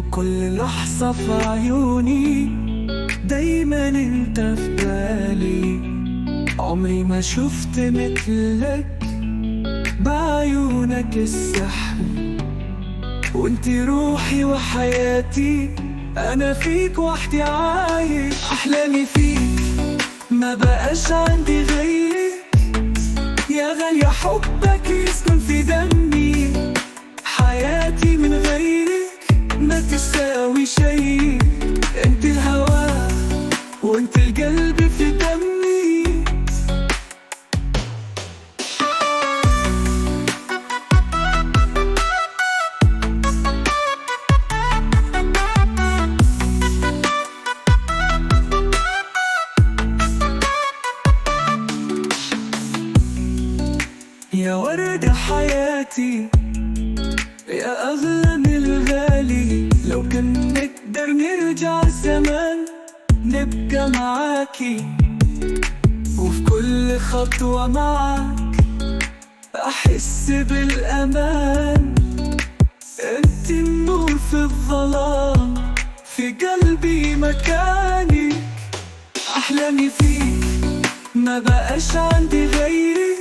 وكل لحظة في عيوني دايما انت في بالي. عمري ما شفت مثلك بعيونك السحر، وانت روحي وحياتي، انا فيك وحدي عايش. احلامي فيك ما بقاش عندي غيرك، يا غالية حبك يسكن في دمي. حياتي من غيرك ما تساوي شيء، انت الهوى وانت القلب في دمي. يا ورد حياتي، يا أغلى من الغالي، لو كان نقدر نرجع الزمان نبقى معاكي، وفي كل خطوة معاك أحس بالأمان. أنت النور في الظلام، في قلبي مكاني. أحلامي فيك ما بقاش عندي غيرك،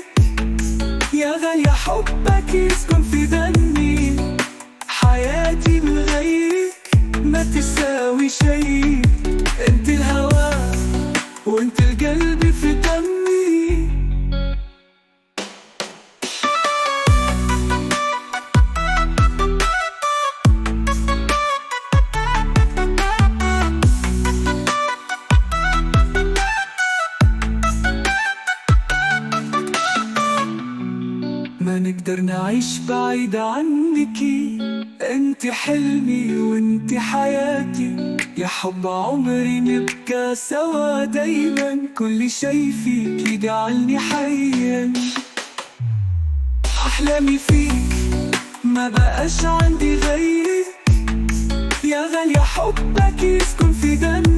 يا غالية حبك يسكن في دمي. حياتي من غيرك ما تساوي شيء، انت الهوى وانت القلب في دمي. ما نقدر نعيش بعيد عنكي، انت حلمي وانت حياتي، يا حب عمري نبقى سوا دايما. كل شي فيك يجعلني حيا، احلامي فيك ما بقاش عندي غيرك، يا غالية حبك يسكن في دمي.